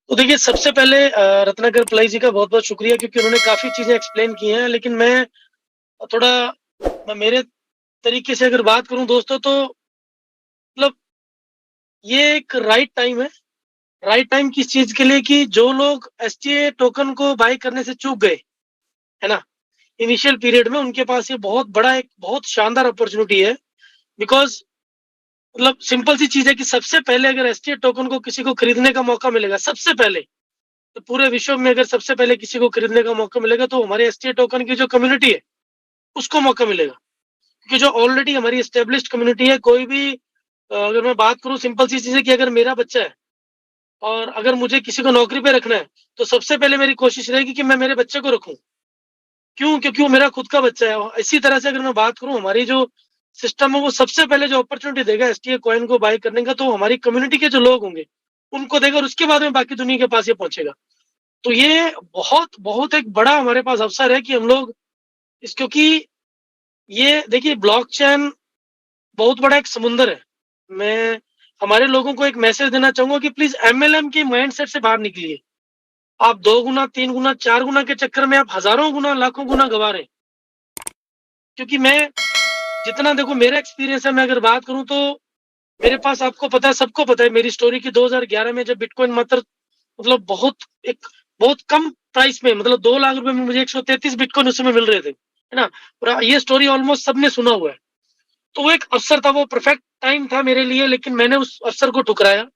तो देखिए सबसे पहले रत्नाकर पलाई जी का बहुत-बहुत शुक्रिया क्योंकि उन्होंने काफ़ी चीज़ें एक्सप्लेन की हैं। लेकिन मैं थोड़ा मेरे तरीके से अगर बात करूँ दोस्तों तो मतलब ये एक राइट टाइम है। राइट टाइम किस चीज़ के लिए कि जो लोग एसटीए टोकन को बाय करने से चूक गए, है ना? इनिशियल पीरियड में उनके पास ये बहुत बड़ा एक बहुत शानदार अपॉर्च्युनिटी है। बिकॉज़ मतलब सिंपल सी चीज़ है कि सबसे पहले अगर एसटीए टोकन को किसी को खरीदने का मौका मिलेगा, सबसे पहले तो पूरे विश्व में अगर सबसे पहले किसी को खरीदने का मौका मिलेगा तो हमारे एसटीए टोकन की जो कम्युनिटी है, उसको मौका मिलेगा। क्योंकि जो ऑलरेडी हमारी एस्टेब्लिश्ड कम्युनिटी है, कोई भी अगर मैं बात करूँ सिंपल सी चीज़ है कि अगर मेरा बच्चा है और अगर मुझे किसी को नौकरी पे रखना है, तो सबसे पहले मेरी कोशिश रहेगी कि मैं मेरे बच्चे को रखूँ। क्यों? क्योंकि वो मेरा खुद का बच्चा है। और इसी तरह से अगर मैं बात करूँ हमारी जो सिस्टम है वो सबसे पहले जो अपॉर्च्युनिटी देगा एसटीए कॉइन को बाय करने का तो हमारी कम्युनिटी के जो लोग होंगे, उनको देगा और उसके बाद में बाकी दुनिया के पास ये पहुँचेगा। तो ये बहुत बहुत एक बड़ा हमारे पास अवसर है कि हम लोग इस क्योंकि ये देखिए ब्लॉकचेन बहुत बड़ा एक समुंदर है। मैं हमारे लोगों को एक मैसेज देना चाहूँगा कि प्लीज़ एमएलएम के माइंडसेट से बाहर निकलिए। आप 2 गुना, 3 गुना, 4 गुना के चक्कर में आप हज़ारों गुना, लाखों गुना गँवा रहे हैं। क्योंकि मैं जितना देखो मेरा एक्सपीरियंस है मैं अगर बात करूँ तो मेरे पास आपको पता है सबको पता है मेरी स्टोरी की 2011 में जब बिटकॉइन मात्र मतलब बहुत कम प्राइस में मतलब 2 लाख रुपए में मुझे 133 बिटकॉइन उस समय मिल रहे थे, है ना? और ये स्टोरी ऑलमोस्ट सबने सुना हुआ है। तो वो एक अवसर था, वो परफेक्ट टाइम था मेरे लिए लेकिन मैंने उस अवसर को ठुकराया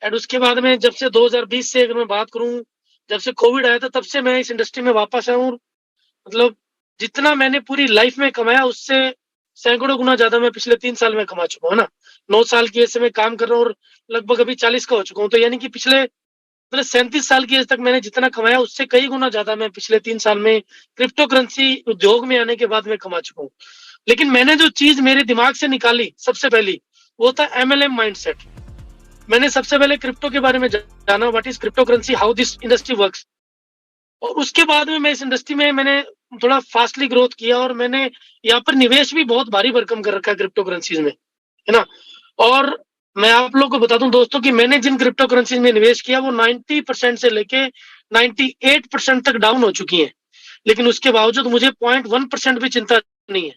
एंड उसके बाद में जब से 2020 से अगर मैं बात करूँ, जब से कोविड आया था तब से मैं इस इंडस्ट्री में वापस आया हूँ। मतलब जितना मैंने पूरी लाइफ में कमाया उससे सैकड़ों गुना ज़्यादा मैं पिछले 3 साल में कमा चुका हूँ, है ना? 9 साल की एज से मैं काम कर रहा हूँ और लगभग अभी 40 का हो चुका हूँ। तो यानी कि पिछले मतलब 37 साल की एज तक मैंने जितना कमाया उससे कई गुना ज़्यादा मैं पिछले 3 साल में क्रिप्टो करेंसी उद्योग में आने के बाद में कमा चुका हूँ। लेकिन मैंने जो चीज़ मेरे दिमाग से निकाली सबसे पहली, वो था एमएलएम माइंडसेट। मैंने सबसे पहले क्रिप्टो के बारे में जाना what is crypto currency, how this industry works और उसके बाद में मैं इस इंडस्ट्री में मैंने थोड़ा फास्टली ग्रोथ किया और मैंने यहाँ पर निवेश भी बहुत भारी भरकम कर रखा है क्रिप्टो करेंसीज़ में, है ना? और मैं आप लोगों को बता दूँ दोस्तों कि मैंने जिन क्रिप्टो करेंसीज़ में निवेश किया वो 90% से लेके 98% तक डाउन हो चुकी हैं। लेकिन उसके बावजूद मुझे 0.1% भी चिंता नहीं है।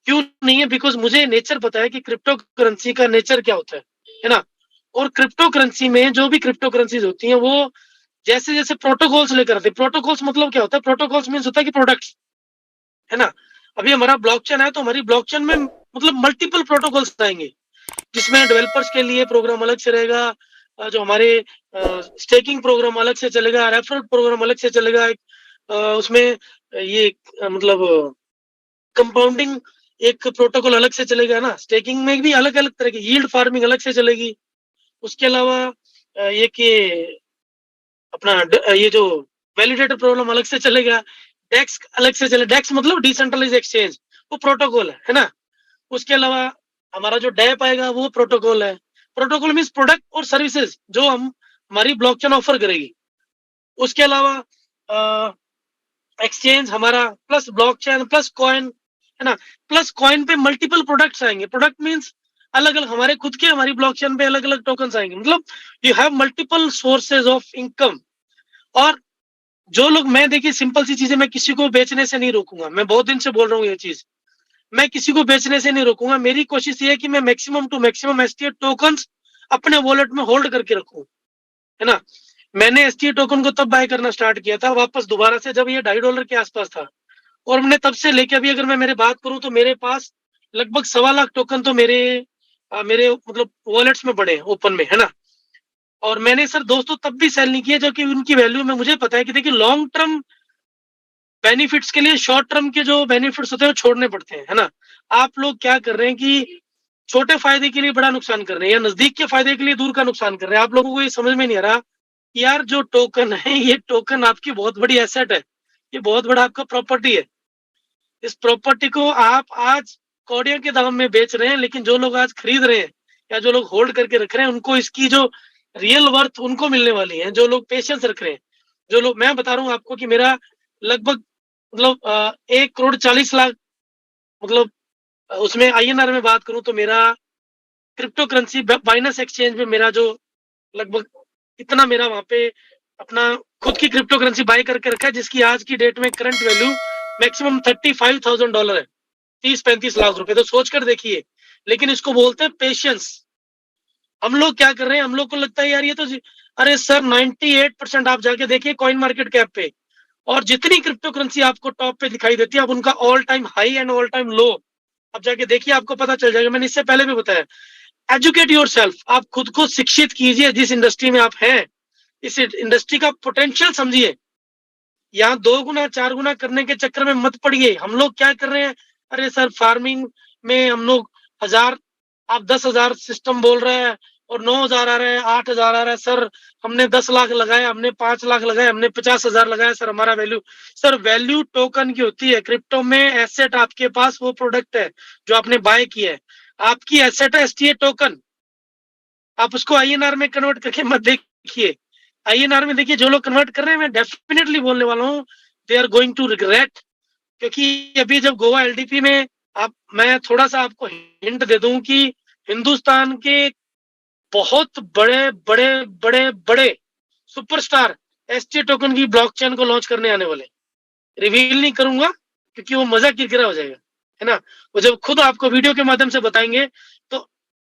क्यों नहीं है? बिकॉज़ मुझे नेचर पता है कि क्रिप्टो करेंसी का नेचर क्या होता है ना? और क्रिप्टो करेंसी में जो भी क्रिप्टो करेंसीज़ होती हैं वो जैसे-जैसे प्रोटोकॉल्स लेकर आते हैं। प्रोटोकॉल्स मतलब क्या होता है? प्रोटोकॉल्स मीन्स होता है कि प्रोडक्ट्स, है ना? अभी हमारा ब्लॉकचेन है तो हमारी ब्लॉकचेन में मतलब मल्टीपल प्रोटोकॉल्स आएँगे, जिसमें डेवलपर्स के लिए प्रोग्राम अलग से रहेगा जो हमारे स्टेकिंग प्रोग्राम अलग से चलेगा, रेफरल प्रोग्राम अलग से चलेगा। उसमें ये मतलब कंपाउंडिंग एक प्रोटोकॉल अलग से चलेगा ना, स्टेकिंग में भी अलग-अलग तरह की यील्ड फार्मिंग अलग से चलेगी। उसके अलावा एक ये अपना ये जो वैलिडेटर प्रॉब्लम अलग से चलेगा, डेक्स अलग से चले डेक्स मतलब डिसेंट्रलाइज्ड एक्सचेंज, वो प्रोटोकॉल है ना? उसके अलावा हमारा जो डैप आएगा वो प्रोटोकॉल है। प्रोटोकॉल मीन्स प्रोडक्ट और सर्विसेज़ जो हम हमारी ब्लॉकचेन ऑफर करेगी। उसके अलावा अ, एक्सचेंज हमारा प्लस ब्लॉकचेन प्लस कॉइन, है ना? प्लस कॉइन पे मल्टीपल प्रोडक्ट्स आएँगे। प्रोडक्ट मीन्स अलग-अलग हमारे खुद के हमारी ब्लॉकचेन पे अलग-अलग टोकन्स आएँगे। मतलब you have multiple sources of income और जो लोग मैं देखिए सिंपल सी चीज़ है मैं किसी को बेचने से नहीं रोकूँगा। मैं बहुत दिन से बोल रहा हूँ ये चीज़। मैं किसी को बेचने से नहीं रोकूँगा। मेरी कोशिश ये है कि मैं maximum to maximum STA tokens अपने वॉलेट में होल्ड करके रखूँ, है ना? मैंने एसटीए टोकन को तब बाय करना स्टार्ट किया था वापस दोबारा से जब ये $2.5 के आसपास था और हमने तब से लेके अभी अगर मैं मेरी बात करूँ तो मेरे पास लगभग सवा लाख टोकन तो मेरे मतलब वॉलेट्स में पड़े हैं ओपन में, है ना? और मैंने सर दोस्तों तब भी सेल नहीं किए जबकि उनकी वैल्यू में मुझे पता है कि देखिए लॉन्ग टर्म बेनिफिट्स के लिए शॉर्ट टर्म के जो बेनिफिट्स होते हैं वो छोड़ने पड़ते हैं, है ना? आप लोग क्या कर रहे हैं कि छोटे फायदे के लिए बड़ा नुकसान कर रहे हैं या नजदीक के फायदे के लिए दूर का नुकसान कर रहे हैं। आप लोगों को ये समझ में नहीं आ रहा कि यार जो टोकन है ये टोकन आपकी बहुत बड़ी एसेट है। ये बहुत बड़ा आपका प्रॉपर्टी है। इस प्रॉपर्टी को आप आज कौड़ियों के दाम में बेच रहे हैं लेकिन जो लोग आज खरीद रहे हैं या जो लोग होल्ड करके रख रहे हैं उनको इसकी जो रियल वर्थ उनको मिलने वाली है। जो लोग पेशेंस रख रहे हैं, जो लोग मैं बता रहा हूँ आपको कि मेरा लगभग मतलब 1 करोड़ 40 लाख मतलब उसमें आईएनआर में बात करूँ तो मेरा क्रिप्टो करेंसी बाइनेंस एक्सचेंज में मेरा जो लगभग इतना मेरा वहाँ पे अपना खुद की क्रिप्टो करेंसी बाय करके रखा है, जिसकी आज की डेट में करंट वैल्यू मैक्सिमम $35,000 है, 30-35 लाख रुपए। तो सोच कर देखिए, लेकिन इसको बोलते हैं पेशेंस। हम लोग क्या कर रहे हैं, हम लोग को लगता है यार ये तो अरे सर 98% आप जाके देखिए कॉइन मार्केट कैप पे, और जितनी क्रिप्टो करेंसी आपको टॉप पे दिखाई देती है, अब उनका all time high and all time low अब जाके देखिए, आपको पता चल जाएगा। मैंने इससे पहले भी बताया, एजुकेट योर सेल्फ, आप खुद को शिक्षित कीजिए जिस इंडस्ट्री में आप हैं, इस इंडस्ट्री का पोटेंशियल समझिए। यहाँ 2 गुना 4 गुना करने के चक्कर में मत पड़िए। हम लोग क्या कर रहे हैं, अरे सर फार्मिंग में हम लोग 1000, आप 10,000 सिस्टम बोल रहे हैं और 9,000 आ रहे हैं, 8,000 आ रहा है। सर हमने 10 लाख लगाए, हमने 5 लाख लगाए, हमने 50,000 लगाया, सर हमारा वैल्यू। सर वैल्यू टोकन की होती है क्रिप्टो में। एसेट आपके पास वो प्रोडक्ट है जो आपने बाय किया है, आपकी एसेट है एसटीए टोकन। आप उसको आईएनआर में कन्वर्ट करके मत देखिए। आईएनआर में देखिए, जो लोग कन्वर्ट कर रहे हैं, मैं डेफिनेटली बोलने वाला हूँ, they are going to regret. क्योंकि अभी जब गोवा एलडीपी में, आप, मैं थोड़ा सा आपको हिंट दे दूं कि हिंदुस्तान के बहुत बड़े बड़े बड़े बड़े सुपरस्टार एसटी टोकन की ब्लॉकचेन को लॉन्च करने आने वाले। रिवील नहीं करूंगा क्योंकि वो मजा किरकिरा हो जाएगा, है ना। वो जब खुद आपको वीडियो के माध्यम से बताएंगे तो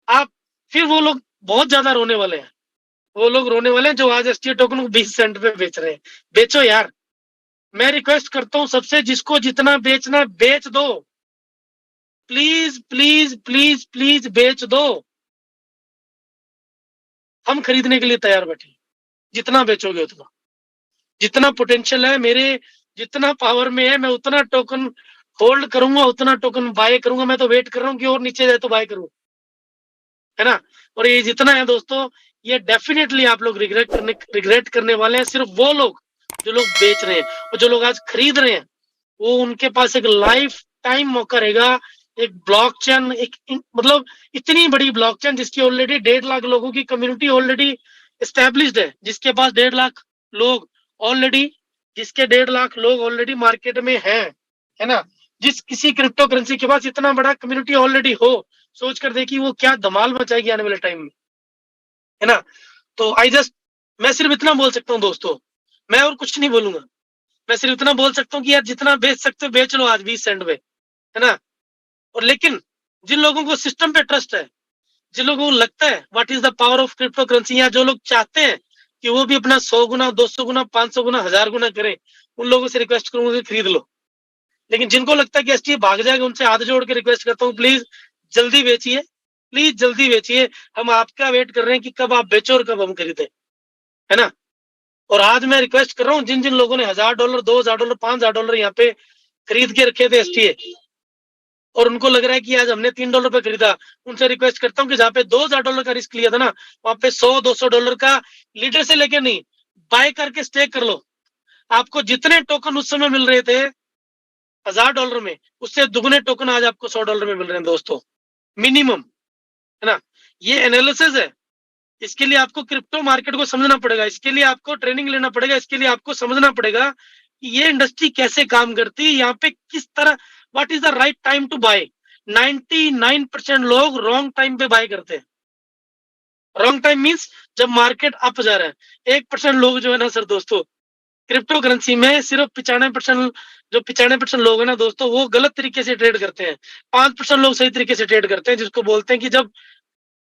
आप, फिर वो लोग बहुत ज्यादा रोने वाले हैं। वो लोग रोने वाले हैं जो आज एसटी टोकन को 20 सेंट पे बेच रहे हैं। बेचो यार, मैं रिक्वेस्ट करता हूं सबसे, जिसको जितना बेचना बेच दो, प्लीज प्लीज प्लीज प्लीज बेच दो। हम खरीदने के लिए तैयार बैठे, जितना बेचोगे उतना। जितना पोटेंशियल है मेरे, जितना पावर में है, मैं उतना टोकन होल्ड करूंगा, उतना टोकन बाय करूंगा। मैं तो वेट कर रहा हूँ कि और नीचे जाए तो बाय करूं, है ना। और ये जितना है दोस्तों, ये डेफिनेटली आप लोग रिग्रेट करने वाले हैं। सिर्फ वो लोग जो लोग बेच रहे हैं, और जो लोग आज खरीद रहे हैं, वो उनके पास एक लाइफ टाइम मौका रहेगा। एक ब्लॉकचेन, मतलब इतनी बड़ी ब्लॉकचेन जिसकी ऑलरेडी 1.5 लाख लोगों की कम्युनिटी ऑलरेडी एस्टेब्लिश्ड है, जिसके पास 1.5 लाख लोग ऑलरेडी, जिसके 1.5 लाख लोग ऑलरेडी मार्केट में हैं, है ना। जिस किसी क्रिप्टो करेंसी के पास इतना बड़ा कम्युनिटी ऑलरेडी हो, सोच कर देखिए वो क्या धमाल मचाएगी आने वाले टाइम में, है ना। तो मैं सिर्फ इतना बोल सकता हूँ दोस्तों, मैं और कुछ नहीं बोलूंगा। मैं सिर्फ इतना बोल सकता हूँ कि यार जितना बेच सकते हो बेच लो आज 20 सेंट पे, है ना। और लेकिन जिन लोगों को सिस्टम पे ट्रस्ट है, जिन लोगों को लगता है what is the power of crypto currency, या जो लोग चाहते हैं कि वो भी अपना 100 गुना 200 गुना 500 गुना 1000 गुना करें, उन लोगों से रिक्वेस्ट करूंगा कि खरीद लो। लेकिन जिनको लगता है कि एसटी भाग जाएगा, उनसे हाथ जोड़ के रिक्वेस्ट करता हूँ, प्लीज जल्दी बेचिए, प्लीज जल्दी बेचिए। हम आपका वेट कर रहे हैं कि कब आप बेचो और कब हम खरीदें, है ना। और आज मैं रिक्वेस्ट कर रहा हूँ, जिन जिन लोगों ने $1000 $2000 $5000 यहाँ पे खरीद के रखे थे एसटीए, और उनको लग रहा है कि आज हमने $3 पे खरीदा, उनसे रिक्वेस्ट करता हूँ कि जहाँ पे $2000 का रिस्क लिया था ना, वहां पे $100-200 का लीडर से लेके नहीं, बाय करके स्टेक कर लो। आपको जितने टोकन उस समय मिल रहे थे $1000 में, उससे दुगने टोकन आज आपको $100 में मिल रहे हैं दोस्तों, मिनिमम, है ना। ये एनालिसिस है। इसके लिए आपको क्रिप्टो मार्केट को समझना पड़ेगा, इसके लिए आपको ट्रेनिंग लेना पड़ेगा, इसके लिए आपको समझना पड़ेगा कि ये इंडस्ट्री कैसे काम करती है, यहाँ पे किस तरह, what is the right time to buy. 99% लोग रॉन्ग टाइम पे बाय करते हैं। रॉन्ग टाइम मीन्स जब मार्केट अप जा रहा है। 1% लोग जो है ना सर दोस्तों, क्रिप्टो करेंसी में सिर्फ 95%, जो 95% लोग हैं ना दोस्तों, वो गलत तरीके से ट्रेड करते हैं। 5% लोग सही तरीके से ट्रेड करते हैं, जिसको बोलते हैं कि जब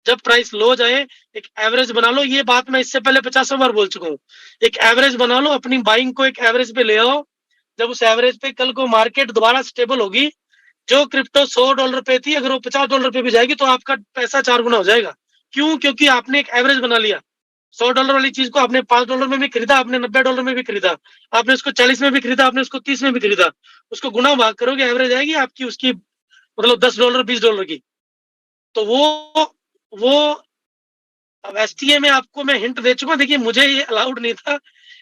जब प्राइस लो जाए एक एवरेज बना लो। ये बात मैं इससे पहले 50 बार बोल चुका हूँ। एक एवरेज बना लो, अपनी बाइंग को एक एवरेज पे ले आओ। जब उस एवरेज पे कल को मार्केट दोबारा स्टेबल होगी, जो क्रिप्टो $100 पे थी, अगर वो $50 पे भी जाएगी तो आपका पैसा 4 गुना हो जाएगा। क्यों? क्योंकि आपने एक एवरेज बना लिया। $100 वाली चीज को आपने $5 में भी खरीदा, आपने $90 में भी खरीदा, आपने उसको 40 में भी खरीदा, आपने उसको 30 में भी खरीदा। उसको गुना भाग करोगे, एवरेज आएगी आपकी उसकी, मतलब $10 $20 की। तो वो अब एसटीए में आपको मैं हिंट दे चुका। देखिए मुझे ये अलाउड नहीं था,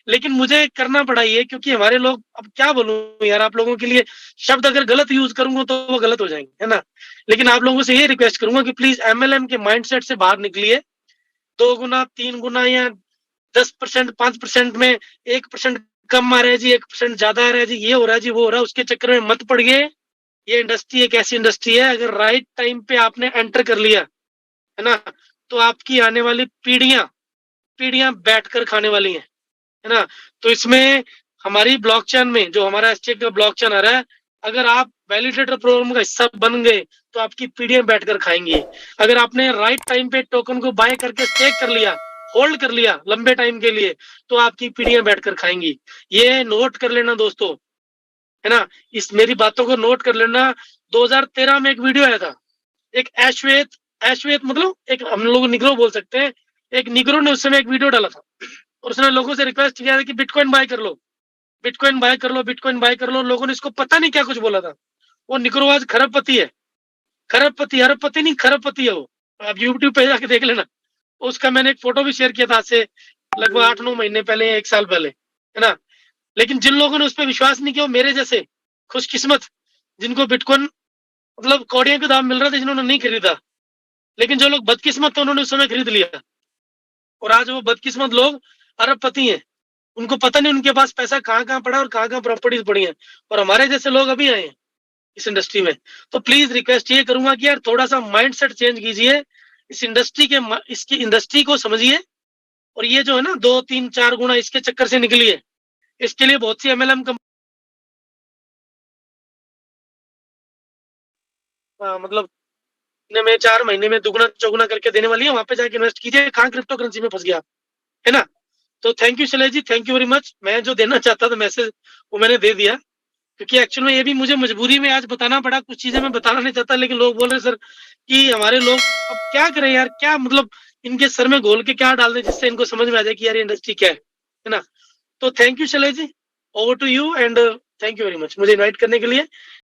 लेकिन मुझे करना पड़ा ये, क्योंकि हमारे लोग, अब क्या बोलूं यार आप लोगों के लिए, शब्द अगर गलत यूज करूंगा तो वो गलत हो जाएंगे, है ना। लेकिन आप लोगों से ये रिक्वेस्ट करूंगा कि प्लीज एमएलएम के माइंडसेट से बाहर निकलिए। 2 गुना 3 गुना या 10% 5% में 1% कम आ रहा है जी, 1% ज्यादा आ रहा है जी, ये हो रहा है जी, वो हो रहा है, उसके चक्कर में मत पड़िए। ये इंडस्ट्री एक ऐसी इंडस्ट्री है, अगर राइट टाइम पे आपने एंटर कर लिया, है ना, तो आपकी आने वाली पीढ़ियां पीढ़ियां बैठकर खाने वाली हैं, है ना? तो इसमें हमारी ब्लॉकचेन में जो हमारा एसटीएक्स का ब्लॉकचेन आ रहा है, अगर आप वैलिडेटर प्रोग्राम का हिस्सा बन गए, तो आपकी पीढ़ियाँ बैठकर खाएँगी। अगर आपने राइट टाइम पे टोकन को बाय करके स्टेक कर लिया, होल्ड कर लिया लंबे टाइम के लिए, तो आपकी पीढ़ियाँ बैठकर खाएँगी। ये नोट कर लेना दोस्तों, है ना? इस मेरी बातों को नोट कर लेना। 2013 में एक वीडियो आया था। एक ऐश्वेत ऐश्वेत मतलब एक हम लोग निग्रो बोल सकते हैं। एक निग्रो ने उस समय एक वीडियो डाला था और उसने लोगों से रिक्वेस्ट किया था कि बिटकॉइन बाय कर लो, बिटकॉइन बाय कर लो, बिटकॉइन बाय कर लो। लोगों ने इसको पता नहीं क्या कुछ बोला था। वो निग्रो आज खरबपति है। खरबपति, अरबपति नहीं, खरबपति है वो। आप यूट्यूब पे जाके देख लेना। उसका मैंने एक फोटो भी शेयर किया था आज से लगभग 8-9 महीने पहले या 1 साल पहले, है ना? लेकिन जिन लोगों ने उस पे विश्वास नहीं किया, वो मेरे जैसे खुशकिस्मत, जिनको बिटकॉइन मतलब कौड़ियों के दाम मिल रहे थे, जिन्होंने नहीं खरीदा। लेकिन जो लोग बदकिस्मत थे, उन्होंने उस समय खरीद लिया और आज वो बदकिस्मत लोग अरबपति हैं। उनको पता नहीं उनके पास पैसा कहाँ-कहाँ पड़ा है और कहाँ-कहाँ प्रॉपर्टीज पड़ी हैं, और हमारे जैसे लोग अभी आए हैं इस इंडस्ट्री में। तो प्लीज रिक्वेस्ट ये करूंगा कि यार थोड़ा सा माइंडसेट चेंज कीजिए, इस इंडस्ट्री के इसकी इंडस्ट्री को समझिए, और ये जो है ना 2-3-4 गुना इसके चक्कर से निकलिए। इसके लिए बहुत सी एमएलएम मतलब इतने में 4 महीने में दुगना चौगुना करके देने वाली है। वहां पे जाके इन्वेस्ट कीजिए। कहाँ क्रिप्टो करेंसी में फंस गया, है ना? तो thank you Shailesh ji, thank you very much. मैं जो देना चाहता था मैसेज, वो मैंने दे दिया, क्योंकि एक्चुअल में ये भी मुझे मजबूरी में आज बताना पड़ा। कुछ चीजें मैं बताना नहीं चाहता, लेकिन लोग बोल रहे सर कि हमारे लोग अब क्या करें यार, क्या मतलब इनके सर में घोल के क्या डाल दें जिससे इनको समझ में आ जाए कि यार ये इंडस्ट्री क्या है ना? तो thank you Shailesh ji, over to you, and thank you very much मुझे इनवाइट करने के लिए।